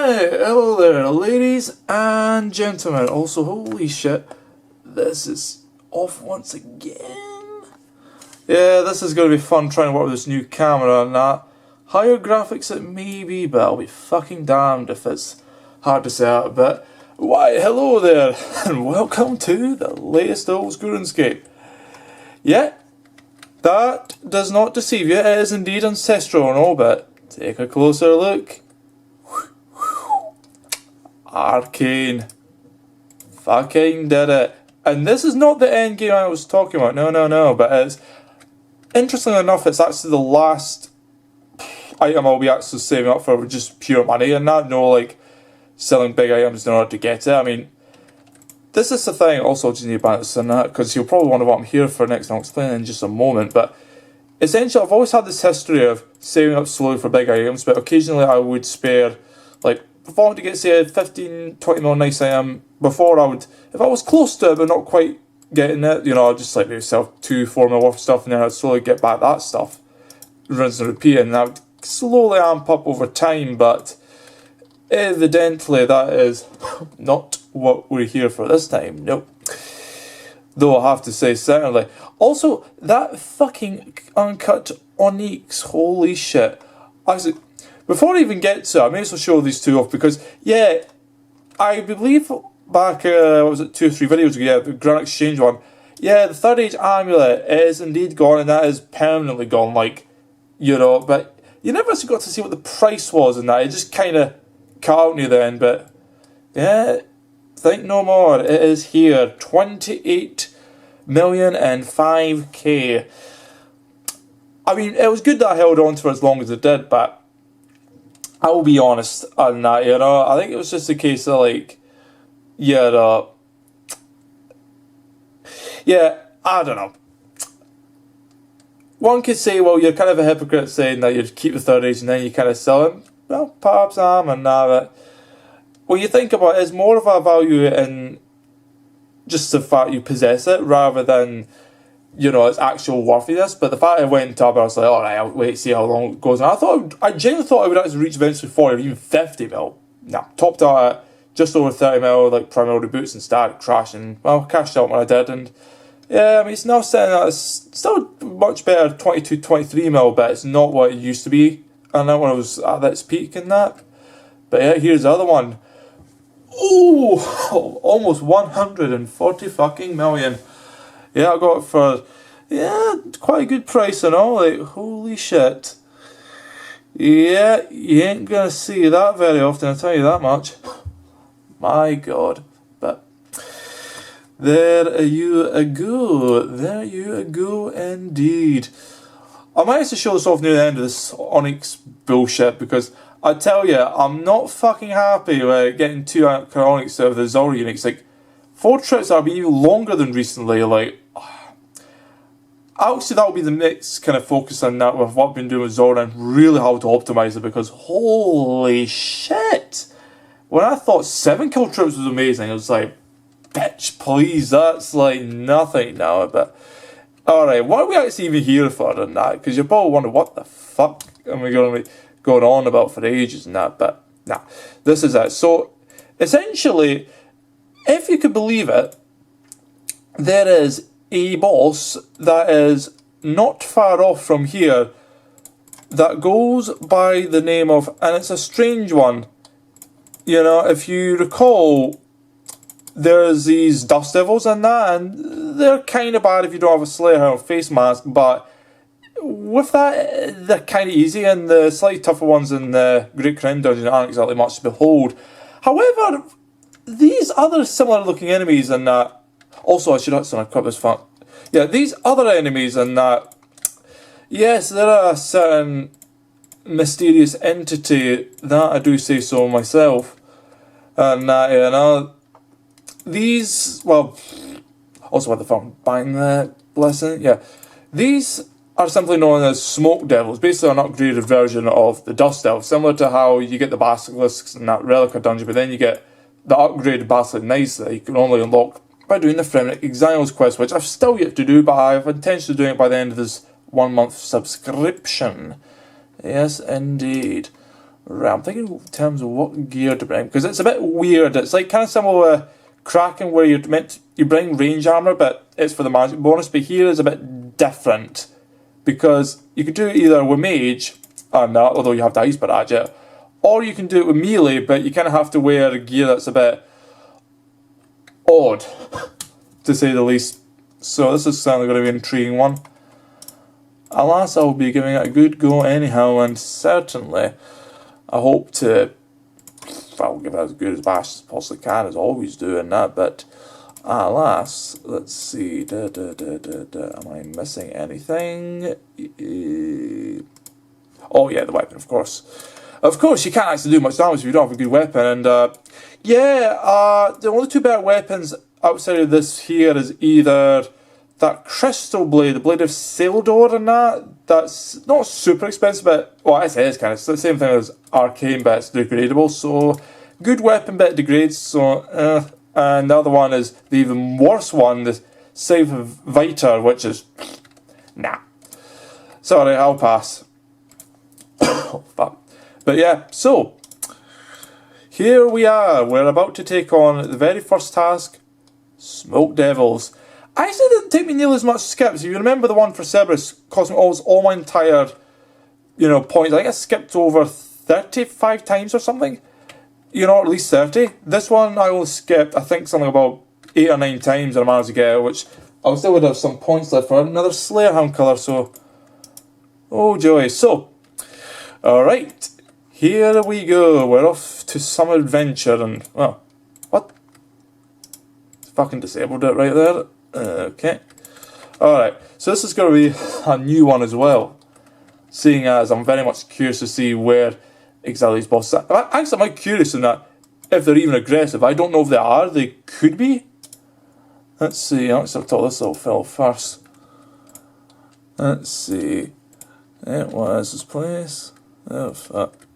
Right, hello there, ladies and gentlemen. Also, holy shit, this is off once again. Yeah, this is going to be fun trying to work with this new camera and that. Higher graphics it may be, but I'll be fucking damned if it's hard to set up. But, why, hello there, and welcome to the latest old Runescape. Yeah, that does not deceive you, it is indeed ancestral and all, but take a closer look. Arcane. Fucking did it. And this is not the end game I was talking about, no, but it's, interestingly enough, it's actually the last item I'll be actually saving up for just pure money and that, no like selling big items in order to get it. I mean, this is the thing, also I just need to balance on that, because you'll probably wonder what I'm here for next, and I'll explain in just a moment, but essentially I've always had this history of saving up slowly for big items, but occasionally I would spare, like, if I wanted to get, say, a 15, 20 mil nice item, before I would, if I was close to it but not quite getting it, you know, I'd just like maybe sell 2, 4 mil worth of stuff, and then I'd slowly get back that stuff, rinse and repeat, and that would slowly amp up over time, but evidently that is not what we're here for this time, nope. Though I have to say, certainly. Also, that fucking uncut onyx, holy shit. Actually, before I even get to it, I may as well show these two off, because, yeah, I believe back, what was it, 2 or 3 videos ago, yeah, the Grand Exchange one, yeah, the Third Age Amulet is indeed gone, and that is permanently gone, like, you know, but you never actually got to see what the price was in that, it just kind of cut out near the end, but, yeah, think no more, it is here, 28,005,000. I mean, it was good that I held on to it as long as it did, but I will be honest on that, you know, I think it was just a case of like, yeah, I don't know. One could say, well, you're kind of a hypocrite saying that you'd keep the Third Age and then you kind of sell it. Well, perhaps I am, and now that when you think about it, it's more of a value in just the fact you possess it rather than, you know, its actual worthiness. But the fact I went up, I was like, alright, I'll wait to see how long it goes. And I genuinely thought I would actually reach eventually 40 or even 50 mil. Nah, topped out at just over 30 mil, like primarily reboots, and started crashing. Well, cashed out when I did, and yeah, I mean, it's now sitting at, it's still much better, 22, 23 mil, but it's not what it used to be. And that when I was at its peak and that. But yeah, here's the other one. Ooh, almost 140 fucking million. Yeah, I got it for, yeah, quite a good price and all, like, holy shit. Yeah, you ain't gonna see that very often, I'll tell you that much. My god. But, there you go indeed. I might have to show this off near the end of this Onyx bullshit, because I tell you, I'm not fucking happy with getting 2 Onyx out of the Zora Unix. Like, 4 trips that have been even longer than recently, like, actually that will be the next kind of focus on that with what I've been doing with Zora and really how to optimise it, because holy shit! When I thought 7 kill trips was amazing, I was like, bitch, please, that's like nothing now, but alright, what are we actually even here for than that? Because you're probably wondering, what the fuck am we going to be going on about for ages and that, but nah, this is it. So, essentially, if you could believe it, there is a boss that is not far off from here that goes by the name of, and it's a strange one, you know, if you recall, there's these dust devils and that, and they're kind of bad if you don't have a Slayer or face mask, but with that, they're kind of easy, and the slightly tougher ones in the Great Kourend Dungeon aren't exactly much to behold. However, these other similar looking enemies and that, also I should actually equip this fun. Yeah, these other enemies and that, yes, they're a certain mysterious entity, that I do say so myself, and that, you know, these, well, also what the fuck, bang that blessing, yeah, these are simply known as smoke devils, basically an upgraded version of the dust elves, similar to how you get the basilisks in that Relica dungeon, but then you get the upgraded basilisk knights that you can only unlock by doing the Frenetic Exiles quest, which I've still yet to do, but I have intention of doing it by the end of this 1 month subscription. Yes, indeed. Right, I'm thinking in terms of what gear to bring, because it's a bit weird. It's like kind of similar to Kraken, where you bring range armor, but it's for the magic bonus. But here is a bit different, because you could do it either with mage, although you have to ice barrage it, or you can do it with melee, but you kind of have to wear gear that's a bit odd, to say the least. So this is certainly going to be an intriguing one. Alas, I'll be giving it a good go anyhow, and certainly I hope to, I'll give it as good as Bash as possibly can, as always doing that, but alas, let's see, am I missing anything? Oh yeah, the weapon, of course. Of course, you can't actually do much damage if you don't have a good weapon, and the only two better weapons outside of this here is either that crystal blade, the blade of Sildor, and that's not super expensive, but, well, it is kind of, it's the same thing as arcane, but it's degradable, so good weapon, but it degrades, so, and the other one is the even worse one, the Save of Viter, which is, nah. Sorry, I'll pass. Oh, fuck. But yeah, so, here we are, we're about to take on the very first task, Smoke Devils. Actually, it didn't take me nearly as much skips. If you remember the one for Cerberus, cost me all my entire, points. I think I skipped over 35 times or something. At least 30. This one I only skipped, I think, something about 8 or 9 times and I managed to get it, which I still would have some points left for another Slayerhound colour, so... Oh joy. So, alright. Here we go. We're off to some adventure and... well, what? Fucking disabled it right there. Okay. Alright, so this is going to be a new one as well. Seeing as I'm very much curious to see where exactly these bosses are. Actually, I'm curious in that if they're even aggressive. I don't know if they are. They could be. Let's see. Let's talk this little fellow first. Let's see. What is this place? Oh, fuck.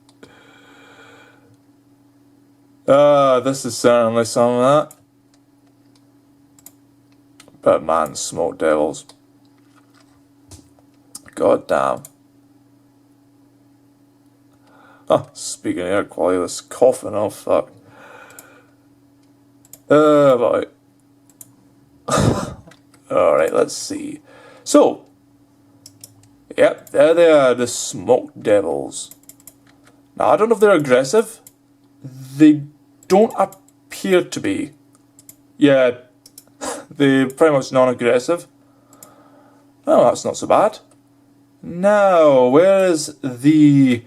This is certainly some of that. But man, Smoke Devils. God damn. Oh, speaking of air quality, this coughing, oh fuck. Boy. Alright, let's see. So, yep, there they are, the Smoke Devils. Now, I don't know if they're aggressive. They don't appear to be. Yeah, they're pretty much non-aggressive. Oh, that's not so bad. Now, where's the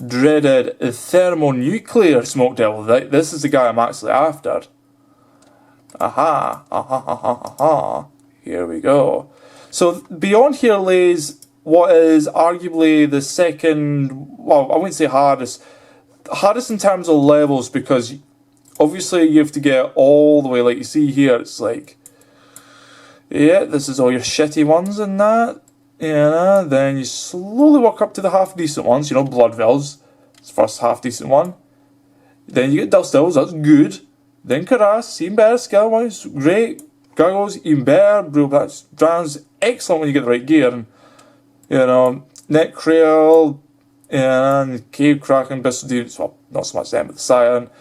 dreaded Thermonuclear Smoke Devil? This is the guy I'm actually after. Aha. Here we go. So, beyond here lays what is arguably the second, well, I wouldn't say hardest in terms of levels, because obviously you have to get all the way, like you see here, it's like, yeah, this is all your shitty ones and that. Then you slowly work up to the half decent ones, Bloodvilles, it's the first half decent one. Then you get Dust Devils, that's good. Then Karas, even better, Skill Wise, great. Gargoyles, even better. Brutal Drowns, excellent when you get the right gear. And, Neckrail, and Cave Kraken, Brits, well, not so much them, but the Siren.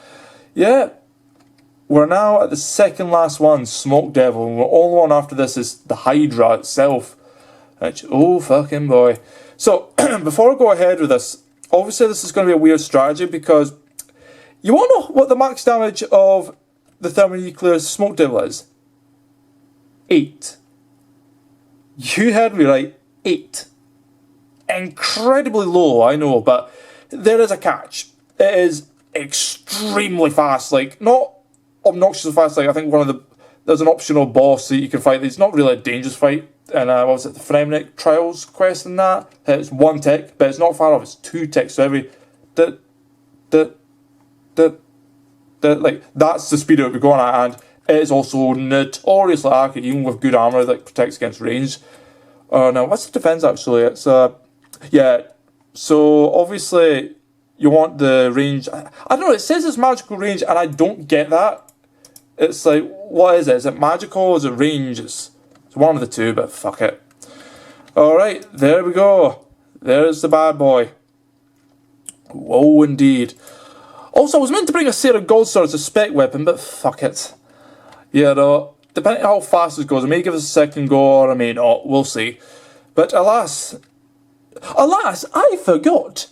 Yeah. We're now at the second last one, Smoke Devil, and the only one after this is the Hydra itself. Which, oh fucking boy. So, before I go ahead with this, obviously this is going to be a weird strategy, because you want to know what the max damage of the Thermonuclear Smoke Devil is? 8. You heard me right, 8. Incredibly low, I know, but there is a catch. It is extremely fast, like, not obnoxiously fast, like I think there's an optional boss that you can fight. It's not really a dangerous fight, and what was it, the Fremenic Trials quest and that? It's 1 tick, but it's not far off, it's 2 ticks, so every like, that's the speed it would be going at, and it is also notoriously accurate, even with good armour that protects against range. Now, what's the defense actually? It's, yeah, so obviously you want the range. I don't know, it says it's magical range, and I don't get that. It's like, what is it? Is it magical? Is it range? It's one of the two, but fuck it. Alright, there we go. There's the bad boy. Whoa, indeed. Also, I was meant to bring a Sarah Goldstar as a spec weapon, but fuck it. You know, depending on how fast it goes, I may give us a second go or I may not. We'll see. But alas, I forgot.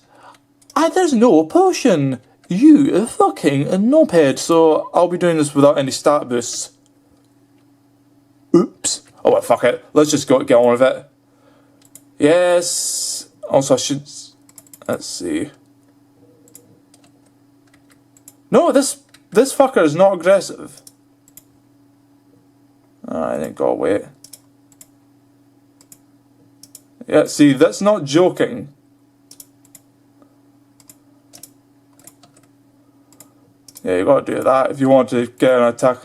There's no potion. You fucking knobhead. So I'll be doing this without any stat boosts. Oops. Oh, well, fuck it. Let's just get on with it. Yes. Also, I should... Let's see. No, this fucker is not aggressive. I didn't go away. Yeah, see, that's not joking. Yeah, you gotta do that if you want to get an attack.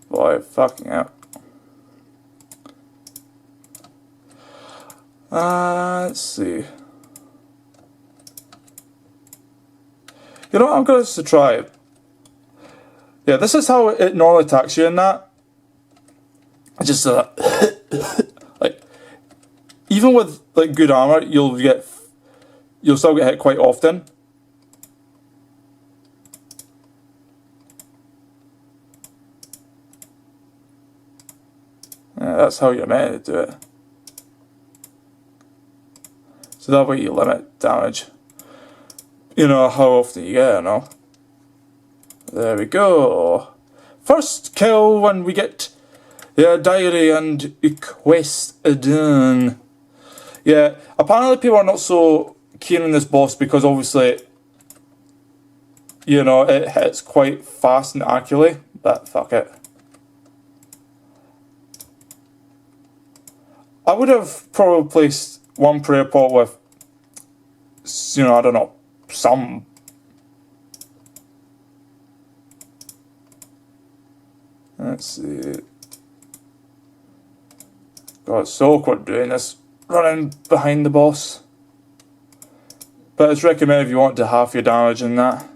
Boy, fucking hell. Let's see. You know what, I'm going to try it. Yeah, this is how it normally attacks you in that. Just like, even with like good armor, you'll still get hit quite often. Yeah, that's how you're meant to do it. So that way you limit damage. You know how often you get, you know. There we go. First kill when we get the diary and quest done. Yeah, apparently people are not so keen on this boss because obviously, you know, it hits quite fast and accurately, but fuck it. I would have probably placed one prayer pot with, you know, I don't know, some... Let's see... God, it's so awkward doing this, running behind the boss. But it's recommended if you want to half your damage in that.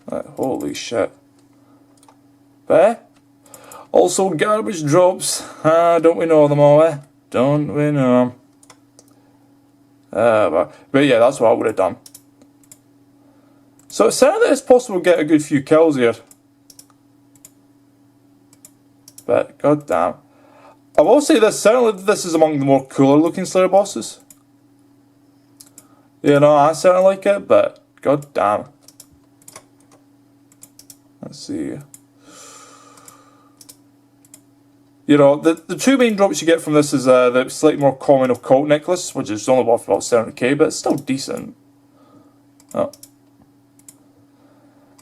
Like, holy shit. But also garbage drops. Don't we know them all, eh? Don't we know them? But yeah, that's what I would have done. So certainly it's possible to get a good few kills here. But god damn. I will say this, certainly this is among the more cooler looking Slayer bosses. You know, I certainly like it, but god damn. Let's see. You know, the two main drops you get from this is the slightly more common occult necklace, which is only worth about 70k, but it's still decent. Oh.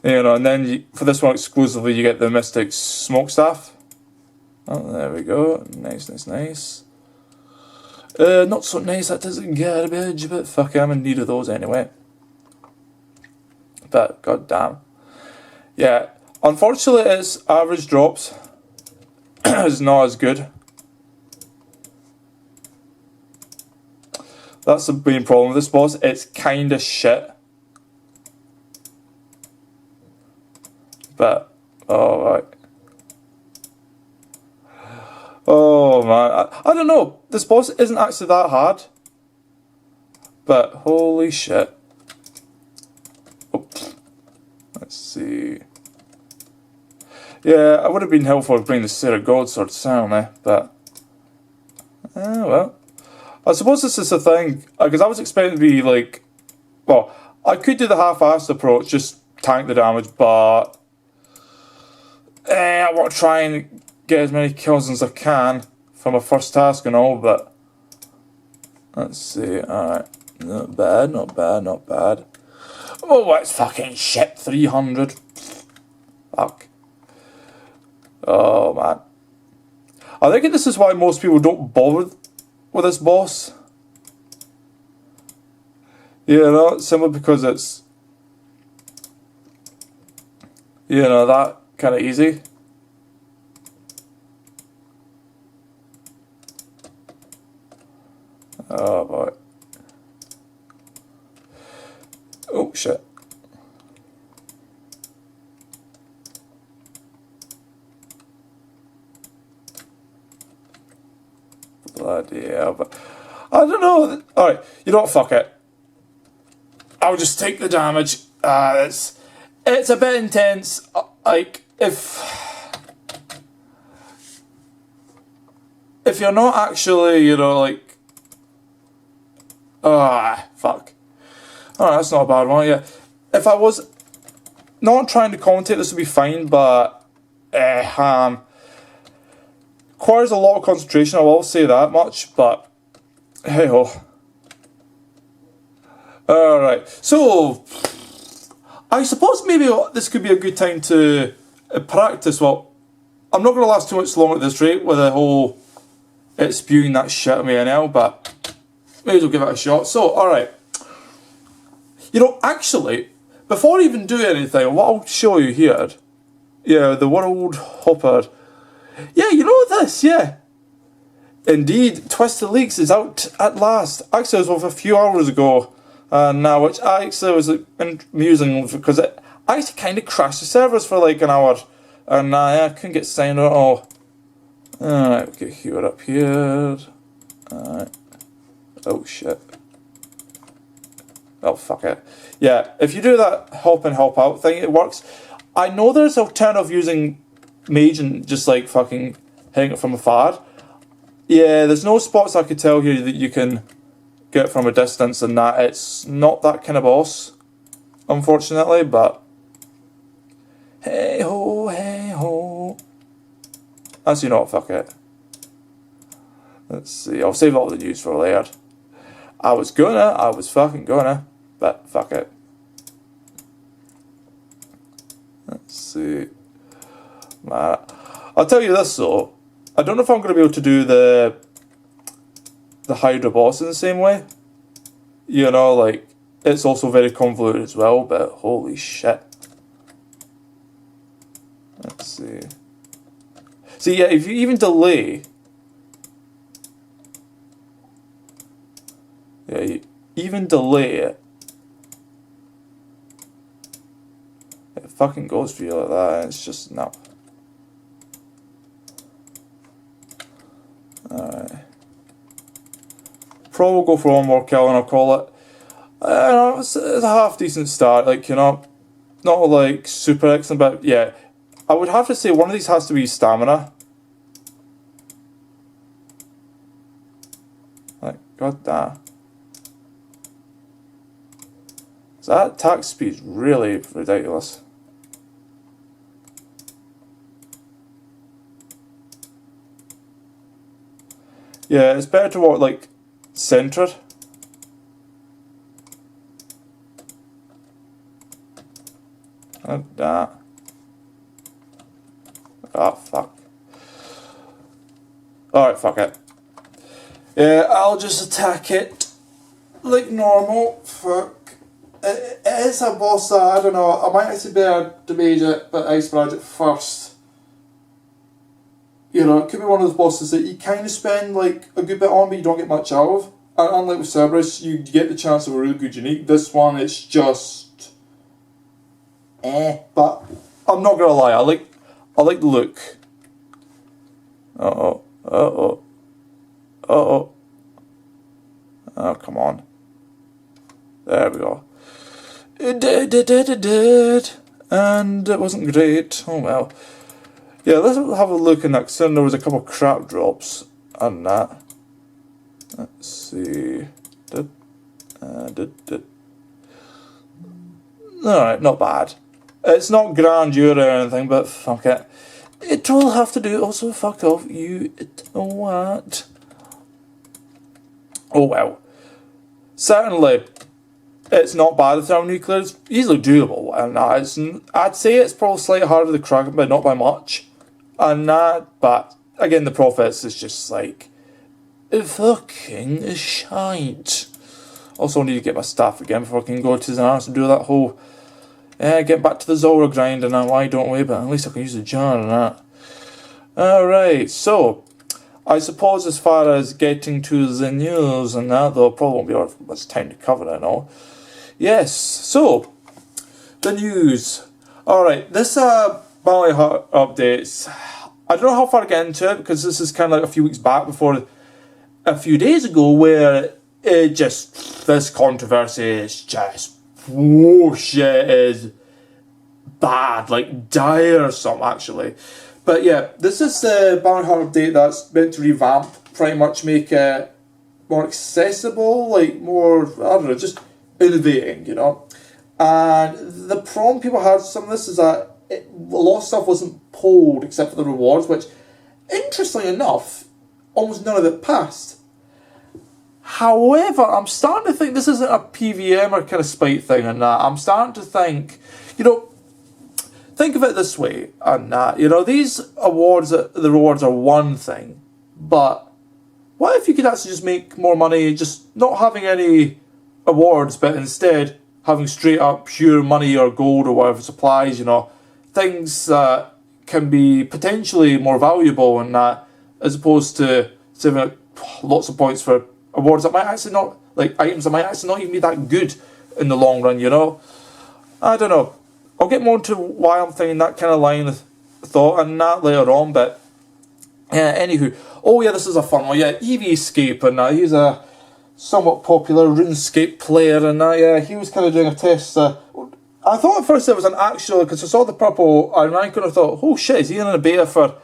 You know, and then for this one exclusively you get the Mystic Smokestaff. Oh, there we go. Nice, nice, nice. Not so nice, that isn't garbage, but fuck it, I'm in need of those anyway. But, god damn. Yeah, unfortunately its average drops is not as good. That's the main problem with this boss, it's kinda shit. But, alright. Oh man, I don't know, this boss isn't actually that hard. But, holy shit. Oh. Let's see. Yeah, I would have been helpful to bring the Sarah Goldsword certainly, but... well. I suppose this is the thing, because I was expecting to be like... Well, I could do the half-assed approach, just tank the damage, but... I want to try and get as many kills as I can for my first task and all, but... Let's see, alright. Not bad, not bad, not bad. Oh, that's fucking shit, 300. Fuck. Oh, man. I think this is why most people don't bother with this boss. You know, simply because it's... You know, that kind of easy. Oh boy. Oh shit. Bloody hell, but I don't know. Alright, you know what, fuck it. I'll just take the damage. It's a bit intense. Like, if you're not actually, you know, like... fuck. Alright, that's not a bad one, yeah. If I was not trying to commentate, this would be fine, but... requires a lot of concentration, I will say that much, but... hey-ho. Alright, so... I suppose maybe this could be a good time to practice. Well, I'm not going to last too much longer at this rate with the whole... it's spewing that shit at me now, but... may as well give it a shot. So, alright. You know, actually, before I even do anything, what I'll show you here... yeah, the World Hopper... yeah, you know this, yeah. Indeed, Twisted Leaks is out at last. Actually, it was a few hours ago. Now, which actually was amusing because it actually kind of crashed the servers for like an hour. And I couldn't get signed at all. Alright, we'll get here up here. Alright. Oh shit. Oh fuck it. Yeah, if you do that hop in, hop out thing, it works. I know there's an alternative using mage and just like fucking hitting it from afar. Yeah, there's no spots I could tell here that you can get from a distance and that. It's not that kind of boss, unfortunately, but hey ho, hey ho. As you know, fuck it. Let's see, I'll save all the news for later. I was fucking gonna, but fuck it. Let's see. I'll tell you this though, I don't know if I'm going to be able to do the Hydra boss in the same way. You know, like, it's also very convoluted as well, but holy shit. Let's see. See, yeah, if you even delay... yeah, you even delay it. It fucking goes for you like that, and it's just, no. Alright. Probably go for one more kill and I'll call it. It's a half decent start, like, you know, not like super excellent, but yeah. I would have to say one of these has to be stamina. Like, god damn. So that attack speed is really ridiculous. Yeah, it's better to walk like centered. Like that. Oh fuck. Alright, fuck it. Yeah, I'll just attack it like normal. Fuck. It is a boss that, I don't know, I might actually better damage it, but ice barrage it first. You know, it could be one of those bosses that you kind of spend like a good bit on, but you don't get much out of. And unlike with Cerberus, you get the chance of a really good unique. This one, it's just... But I'm not gonna lie, I like the look. Uh-oh. Uh-oh. Uh-oh. Oh, come on. There we go. It did. And it wasn't great. Oh well. Yeah, let's have a look in that, because there was a couple of crap drops on that. Let's see. Alright, not bad. It's not grandeur or anything, but fuck it. It will have to do. Also, fuck off, you what? Oh well. Certainly, it's not bad. The Thermonuclear is easily doable, and I'd say it's probably slightly harder to crack, but not by much. And that, but again, the Prophets is just like fucking shite. Also, I need to get my staff again before I can go to Zanarkand and do that whole get back to the Zora grind and that. Why don't we? But at least I can use the jar and that. Alright, so I suppose as far as getting to the news and that, though, probably won't be much time to cover it and all. Yes, so the news. Alright, this Valley Heart updates. I don't know how far I get into it because this is kind of like a few weeks back before a few days ago where this controversy is just, whoa, shit is bad, like tiresome actually. But yeah, this is the Banner Heart update that's meant to revamp, pretty much make it more accessible, like more, I don't know, just innovating, you know. And the problem people had with some of this is that a lot of stuff wasn't pulled except for the rewards, which, interestingly enough, almost none of it passed. However, I'm starting to think this isn't a PVM or kind of spite thing and that. I'm starting to think, you know, think of it this way and that. You know, these awards, the rewards are one thing, but what if you could actually just make more money just not having any awards, but instead having straight up pure money or gold or whatever supplies, you know, things that can be potentially more valuable and that, as opposed to saving lots of points for awards that might actually not, like items that might actually not even be that good in the long run, you know? I don't know. I'll get more into why I'm thinking that kind of line of thought and that later on, but anywho. Oh yeah, this is a fun one. Yeah, Escape and that. He's a somewhat popular RuneScape player and that. Yeah, he was kind of doing a test. I thought at first there was an actual, because I saw the purple rank and I thought, oh shit, is he in a beta for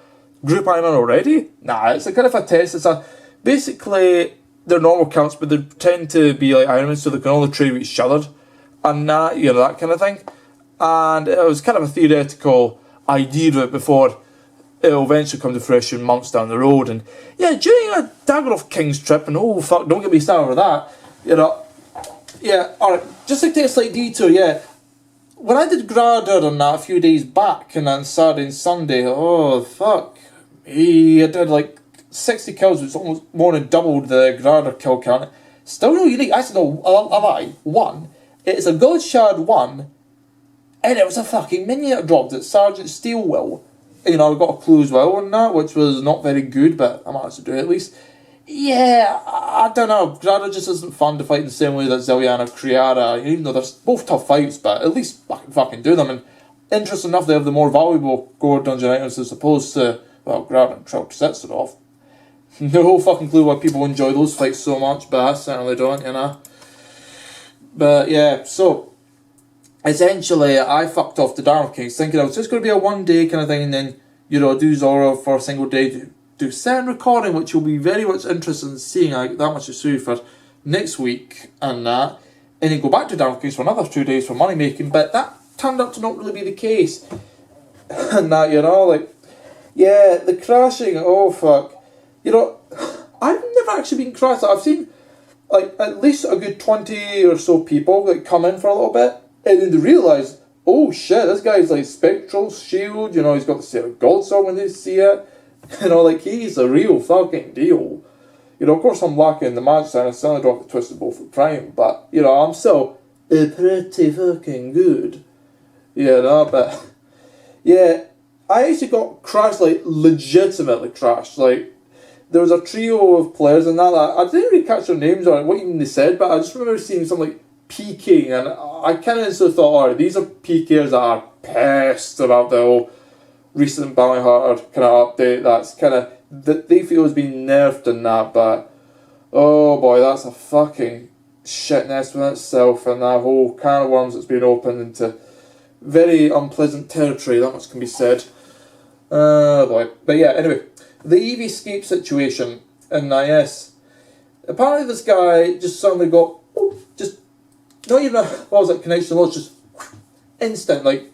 Group Iron already? Nah, it's a kind of a test. It's basically they're normal counts, but they tend to be like Ironman, so they can only trade with each other and that, you know, that kind of thing. And it was kind of a theoretical idea of it before it'll eventually come to fruition months down the road. And yeah, during a Davidoff King's trip, and oh fuck, don't get me started with that, you know. Yeah, alright, just to take a slight detour, yeah. When I did Grader on that a few days back, and then Saturday and Sunday, oh fuck me, I did like 60 kills, which is almost more than doubled the Grader kill count. Still no unique, actually no, I lie, one. It's a God Shard 1, and it was a fucking minion that dropped it, Sergeant Steelwill. You know, I got a clue as well on that, which was not very good, but I managed to do it at least. Yeah, I don't know. Grada just isn't fun to fight in the same way that Zilliana or Kriara, even though they're both tough fights, but at least I can fucking do them. And interesting enough, they have the more valuable core dungeon items as opposed to, well, Grada and Trout sets it off. No fucking clue why people enjoy those fights so much, but I certainly don't, you know. But yeah, so essentially, I fucked off the Dark Kings, thinking it was just going to be a one-day kind of thing, and then, you know, do Zora for a single day, do certain recording, which will be very much interested in seeing. I get that much to sue for next week and that, and then go back to Dark Kings for another 2 days for money making, but that turned out to not really be the case. And that, you know, like, yeah, the crashing, oh fuck. You know, I've never actually been crashed. I've seen, like, at least a good 20 or so people, like, come in for a little bit, and then they realise, oh shit, this guy's like Spectral Shield, you know, he's got the set of Gold Sword when they see it. You know, like, he's a real fucking deal. You know, of course I'm lacking the magic and I certainly don't have the Twisted Bow for Prime, but, you know, I'm still pretty fucking good. You know, but, yeah, I actually got crashed, like, legitimately crashed. Like, there was a trio of players and that, I didn't really catch their names or what even they said, but I just remember seeing some, like, Pk'ing, and I kind of instantly thought, alright, these are PKers that are pissed about the whole recent Bounty Hunter kind of update that's kind of, that they feel has been nerfed in that, but oh boy, that's a fucking shit nest within itself, and that whole can of worms that's been opened into very unpleasant territory, that much can be said. Oh boy. But yeah, anyway, the Escape situation in IS. Apparently this guy just suddenly got, just not even a, what was it, connection loss, just instant, like,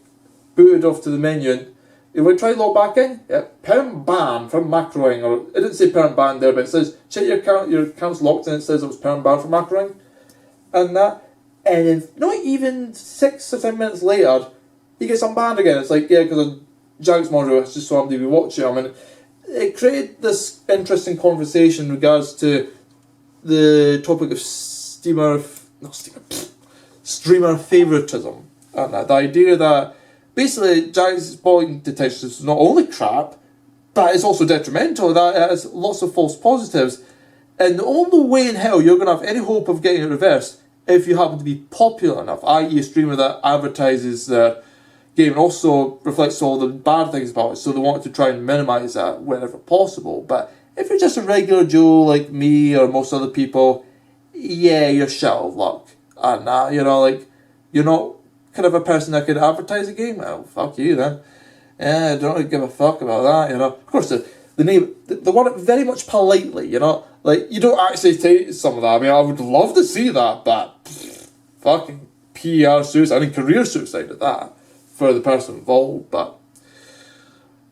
booted off to the menu, and if we try to log back in, yeah, parent ban from macroing, or it didn't say parent ban there, but it says, check your account's locked, and it says it was parent ban from macroing, and that, and then not even 6 or 10 minutes later, he gets unbanned again. It's like, yeah, because of Jagex module, it's just so I'm to be watching him, and it created this interesting conversation in regards to the topic of streamer favoritism, and the idea that basically Jagex volume detection is not only crap, but it's also detrimental, that it has lots of false positives, and the only way in hell you're going to have any hope of getting it reversed if you happen to be popular enough, i.e. a streamer that advertises their game and also reflects all the bad things about it, so they want to try and minimise that whenever possible. But If you're just a regular Joe like me or most other people, yeah, you're shit out of luck. And you know, like, you're not kind of a person that could advertise a game. Well, fuck you then. Yeah, I don't really give a fuck about that, you know. Of course, the name, the word very much politely, you know. Like, you don't actually take some of that. I mean, I would love to see that, but fucking PR suicide, I mean, career suicide at that, for the person involved, but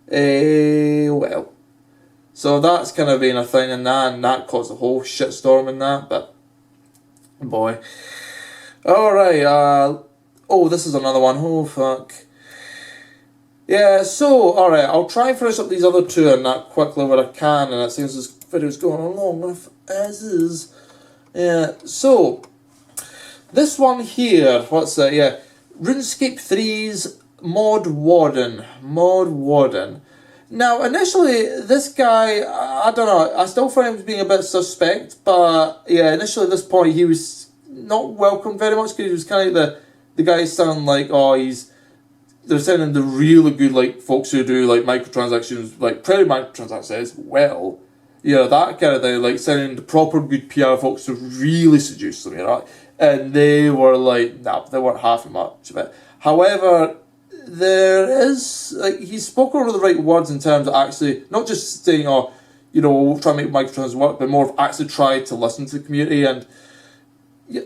well. So that's kind of been a thing and that caused a whole shitstorm in that, but boy. Alright, oh, this is another one. Oh, fuck. Yeah, so, alright, I'll try and finish up these other two and that quickly where I can, and it seems this video's going on long enough as is. Yeah, so, this one here, what's that? Yeah, RuneScape 3's Mod Warden. Now, initially, this guy, I don't know, I still find him as being a bit suspect, but yeah, initially at this point he was not welcome very much, because he was kind of like the guy sounding like, oh, they're sending the really good, like, folks who do, like, microtransactions, like, pretty microtransactions as well, you know, that kind of thing, like, sending the proper good PR folks to really seduce them, you know, and they were like, nah, they weren't half as much of it. However, there is, like, he spoke over the right words in terms of actually, not just saying, oh, you know, we'll try and make microtransactions work, but more of actually try to listen to the community, and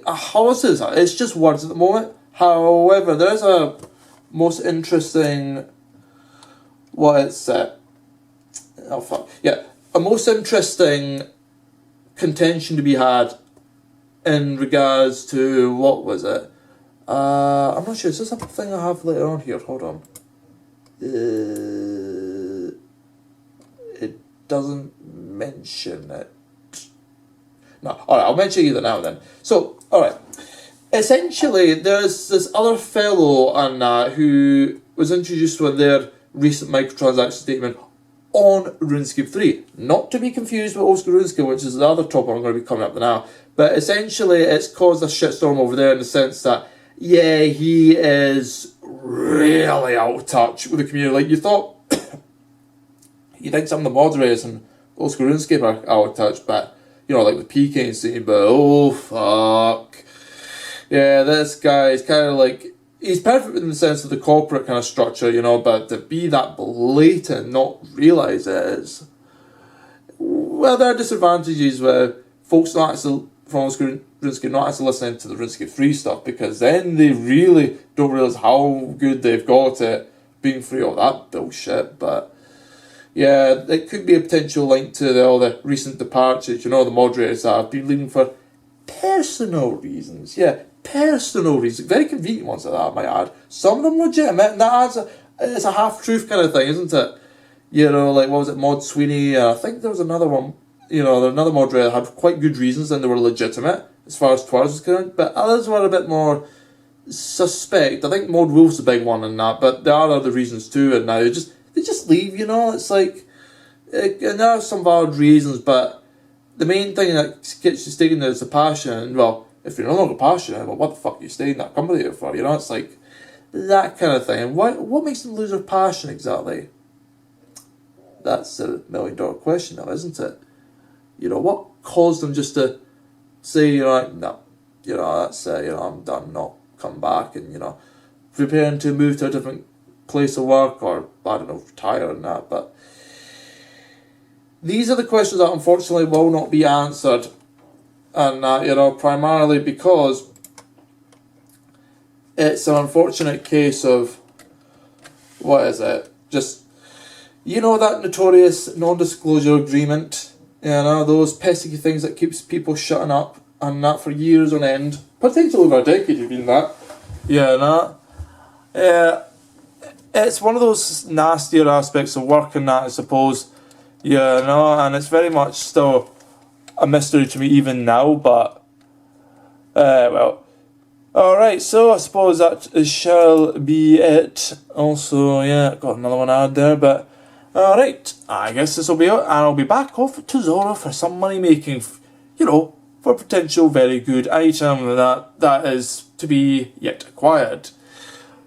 how is this? It's just words at the moment. However, there is a most interesting, what it's, oh fuck, yeah, a most interesting contention to be had in regards to, what was it? I'm not sure, is this a thing I have later on here? Hold on. It doesn't mention it. No, alright, I'll mention it either now then. So, alright. Essentially, there's this other fellow who was introduced with their recent microtransaction statement on RuneScape 3. Not to be confused with Old School RuneScape, which is the other topic I'm going to be coming up with now. But essentially, it's caused a shitstorm over there in the sense that, yeah, he is really out of touch with the community. Like, you thought, you think some of the moderators in Old School RuneScape are out of touch, but, you know, like the Pk'ing scene, but oh, fuck. Yeah, this guy is kind of like, he's perfect in the sense of the corporate kind of structure, you know, but to be that blatant, not realise it is, well, there are disadvantages where folks not actually, from RuneScape, not actually listening to the RuneScape 3 stuff, because then they really don't realise how good they've got it being free, all that bullshit, but yeah, it could be a potential link to all the recent departures, you know, the moderators that have been leaving for personal reasons, yeah, personal reasons, very convenient ones at that, I might add. Some of them legitimate, and that adds it's a half-truth kind of thing, isn't it? You know, like, what was it, Mod Sweeney, I think there was another one, you know, another moderator had quite good reasons and they were legitimate, as far as Twitter was concerned, but others were a bit more suspect. I think Mod Wolf's a big one in that, but there are other reasons too, and now they just leave, you know, it's like, and there are some valid reasons, but the main thing that gets you staying there is the passion, and well, if you're no longer passionate, well, what the fuck are you staying in that company for, you know, it's like, that kind of thing. And what makes them lose their passion exactly? That's a $1 million question now, isn't it? You know, what caused them just to say, you know, like, no, you know, that's, you know, I'm done, not come back, and, you know, preparing to move to a different place of work, or, I don't know, retire and that, but these are the questions that unfortunately will not be answered, and, you know, primarily because it's an unfortunate case of, what is it, just, you know, that notorious non-disclosure agreement, you know, those pesky things that keeps people shutting up, and that for years on end, potentially over a decade you've been that. Yeah, nah. Yeah, it's one of those nastier aspects of work and that, I suppose. Yeah, no, and it's very much still a mystery to me even now, but, well. Alright, so I suppose that shall be it. Also, yeah, got another one added there, but alright, I guess this will be it, and I'll be back off to Zora for some money making, you know, for a potential very good item that is to be yet acquired.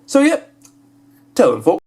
So, yeah, tell them, folks.